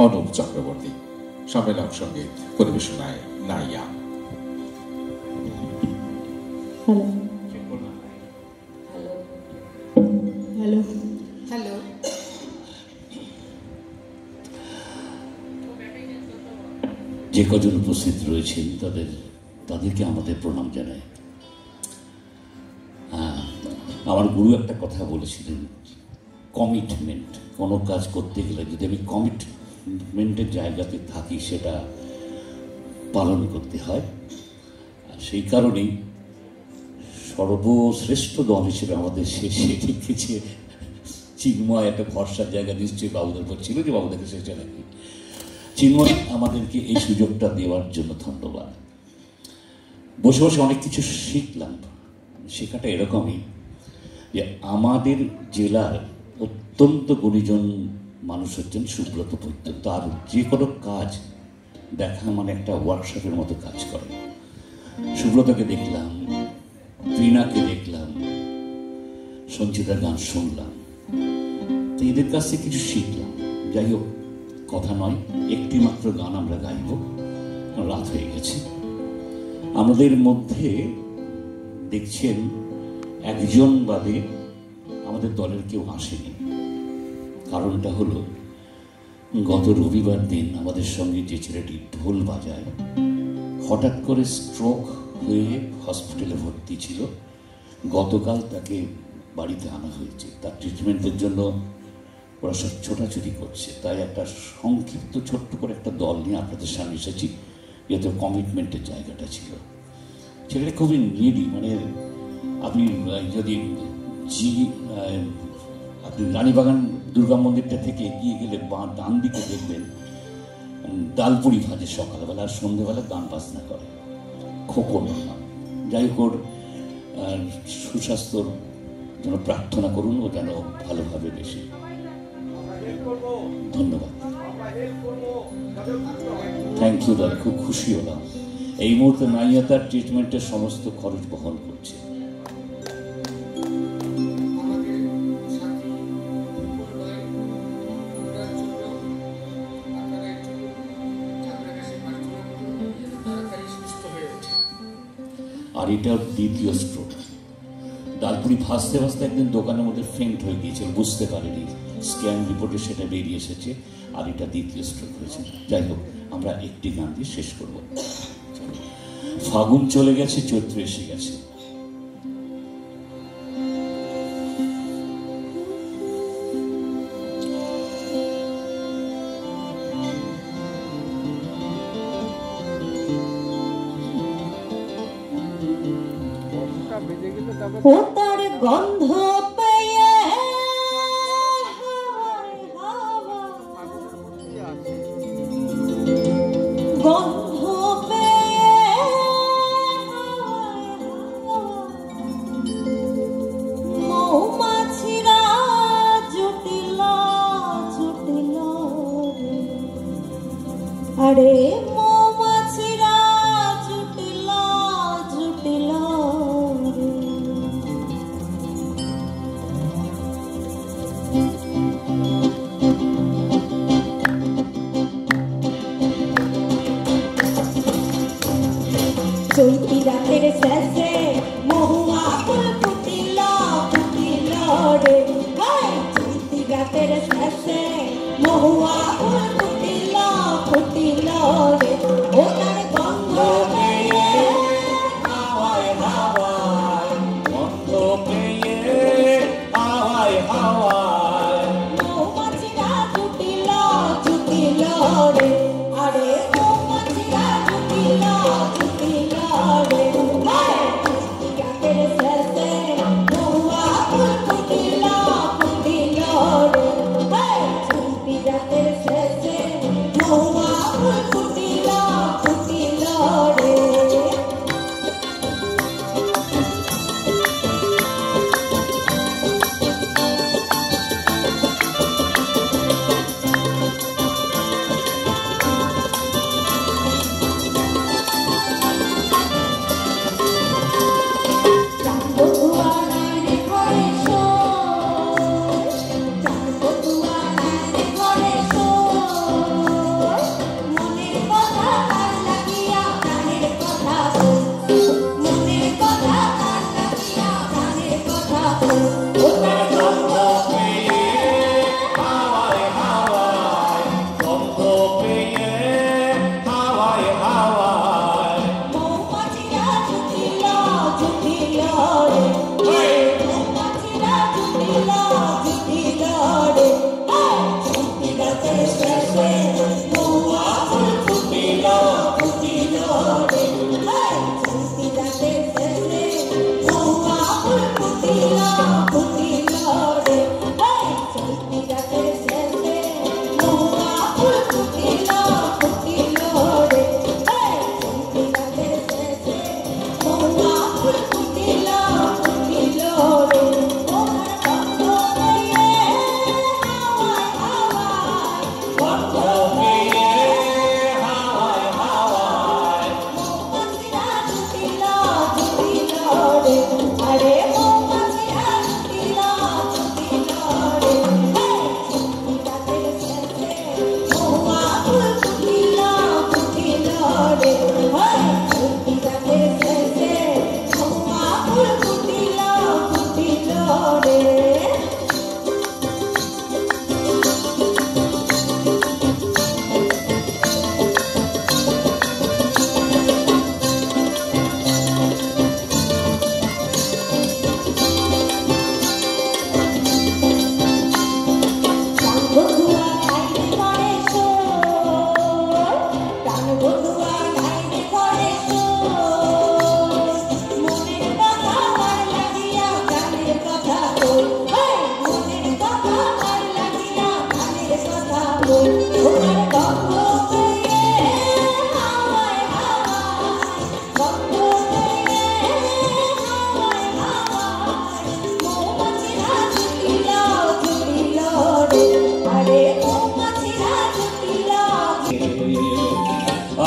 অনুপ চক্রবর্তী। সম্মেলন সঙ্গীত পরিবেশনায় নাইয়া। Hello hello hello. যে কজন উপস্থিত রয়েছেন তাদেরকে আমাদের প্রণাম জানাই। আমার গুরু একটা কথা বলেছিলেন, কমিটমেন্ট। কোনো কাজ করতে গেলে যদি আমি কমিটমেন্টের জায়গাতে থাকি সেটা পালন করতে হয়। সেই কারণেই সর্বশ্রেষ্ঠ দল হিসেবে আমাদের শেষে দেখেছে চিন্ময় একটা ভরসার জায়গা নিশ্চয়ই বাবুদের উপর ছিল, যে বাবুদেরকে শেষে রাখি। চিন্ময় আমাদেরকে এই সুযোগটা দেওয়ার জন্য ধন্যবাদ। বসে বসে অনেক কিছু শিখলাম। শেখাটা এরকমই যে আমাদের জেলার অত্যন্ত গুণীজন মানুষ হচ্ছেন সুব্রত বৈদ্য। তার যে কোনো কাজ দেখা মানে একটা ওয়ার্কশপের মতো কাজ করে। সুব্রতকে দেখলাম, ত্রিনাকে দেখলাম, সঞ্চিতার গান শুনলাম, তো এদের কাছ থেকে কিছু শিখলাম। যাই হোক, কথা নয়, একটি মাত্র গান আমরা গাইব, রাত হয়ে গেছে। আমাদের মধ্যে দেখছেন একজন বাদে আমাদের দলের কেউ আসেনি। কারণটা হলো, গত রবিবার দিন আমাদের সঙ্গে যে ছেলেটি ঢোল বাজায় হঠাৎ করে স্ট্রোক হয়ে হসপিটালে ভর্তি ছিল। গতকাল তাকে বাড়িতে আনা হয়েছে। তার ট্রিটমেন্টের জন্য ওরা সব ছোটাছুটি করছে। তাই একটা সংক্ষিপ্ত ছোট্ট করে একটা দল নিয়ে আপনাদের সামনে এসেছি, যেহেতু কমিটমেন্টের জায়গাটা ছিল। ছেলেটা খুবই নিডি। মানে আপনি যদি আপনি রানীবাগান দুর্গা মন্দিরটা থেকে এগিয়ে গেলে ডান দিকে দেখবেন ডালপুরি ভাজে সকালবেলা, আর সন্ধ্যেবেলা গান বাজনা করে। খোকন নাম। যাই হোক, সুস্বাস্থ্যর জন্য প্রার্থনা করুন, ও যেন ভালোভাবে বেশি। ধন্যবাদ। থ্যাংক ইউ দাদা, খুব খুশি হলাম। এই মুহূর্তে নাইয়া তার ট্রিটমেন্টের সমস্ত খরচ বহন করছে। আর এটা দ্বিতীয় স্ট্রোক। ডালপুরি ভাসতে ভাসতে একদিন দোকানের মধ্যে ফেন্ট হয়ে গিয়েছিল, বুঝতে পারেনি। স্ক্যান রিপোর্টে সেটা বেরিয়ে এসেছে, আর এটা দ্বিতীয় স্ট্রোক হয়েছে। যাই হোক, আমরা একটি গান দিয়ে শেষ করব। ফাগুন চলে গেছে, চৈত্র এসে গেছে। তার গন্ধ পেয়ে গন্ধ পেয়ে মৌমাছিরা জুটিল জুটিল আরে মৌমাছিরা জুটিল জুটিল চৈতি রাতের শেষে মহুয়া ফুল ফুটিল ফুটিল রে। চৈতি রাতের শেষে মহুয়া ফুল ফুটিল ফুটিল রে। ও তার গন্ধ পেয়ে হাওয়ায় হাওয়ায়, গন্ধ পেয়ে হাওয়ায় হাওয়ায় মৌমাছিরা জুটিল জুটিল রে। আরে মৌমাছিরা জুটিল জুটিল রে। রাতের শেষে মহুয়া ফুল ফুটিল ফুটিল রে। রাতের শেষে মহুয়া ফুল ফুটিল ফুটিল রে।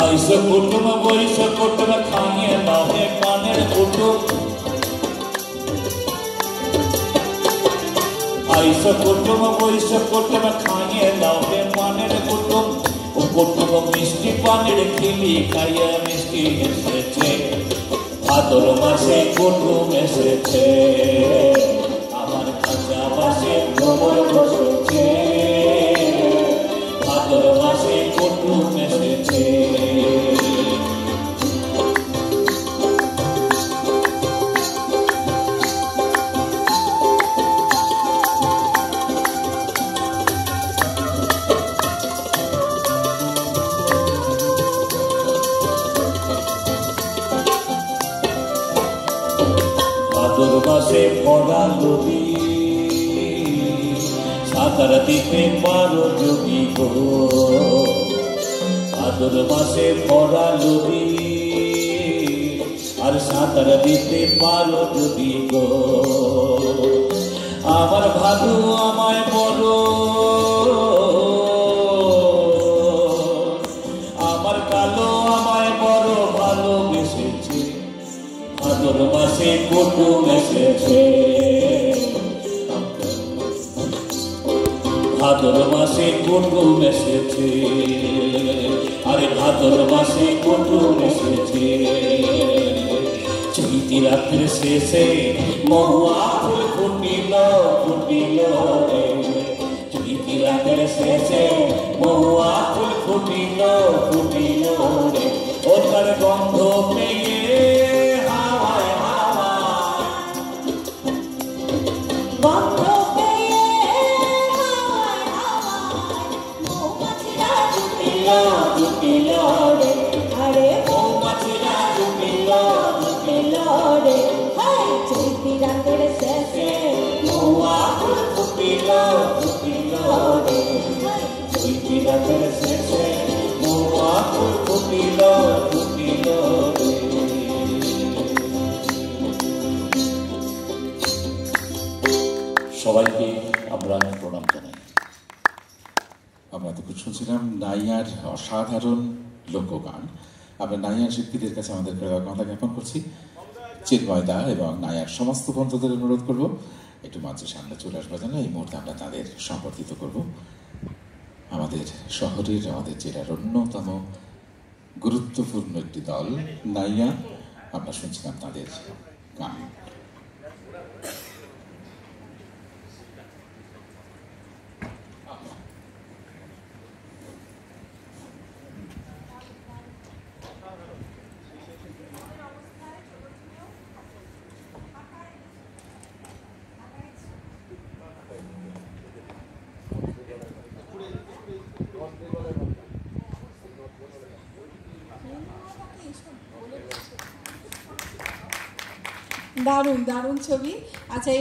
ऐसे कुटुम वैसे कुटुम खाइए लाहे पानेर कुटुम ऐसे कुटुम वैसे कुटुम खाइए लाहे पानेर कुटुम ओ कुटुम मिष्टि पानेर खिली खाइए मिष्टि एसेছে ভাদর মাসে কুটুম এসেছে আমার খাঁচা বাসে গোবর বসেছে ভাদর মাসে কুটুম এসেছে ভাদর মাসে ভরা নদী সাঁতার দিতে পারো যদি গো ভাদর মাসে ভরা নদী আর সাঁতার দিতে পারো যদি গো আমার ভাদু আমায় বড় আমার কালো আমায় বড় ভালোবেসেছে ভাদর মাসে কুটুম এসেছে ভাদর মাসে কুটুম এসেছে আরে ভাদর মাসে কুটুম এসেছে চৈতি রাত্রে শেষে মহুয়া ফুল ফুটিল ফুটিল রে চৈতি রাত্রে শেষে মহুয়া ফুল ফুটিল ফুটিল রে ওটার গন্ধ পেয়ে সবাইকে আমরা প্রণাম জানাই। আমরা তো শুনছিলাম নাইয়ার অসাধারণ লোকগান। আমরা নাইয়ার শিল্পীদের কাছে আমাদের কৃতজ্ঞতা জ্ঞাপন করছি। চিন্ময় দা এবং নাইয়ার সমস্ত বন্ধুদের অনুরোধ করব একটু মঞ্চের সামনে চলে আসবে যেন এই মুহূর্তে আমরা তাদের সম্বর্ধিত করব। আমাদের শহরের আমাদের জেলার অন্যতম গুরুত্বপূর্ণ একটি দল নাইয়া। আমরা শুনছিলাম তাদের গান। দারুণ দারুণ ছবি। আচ্ছা,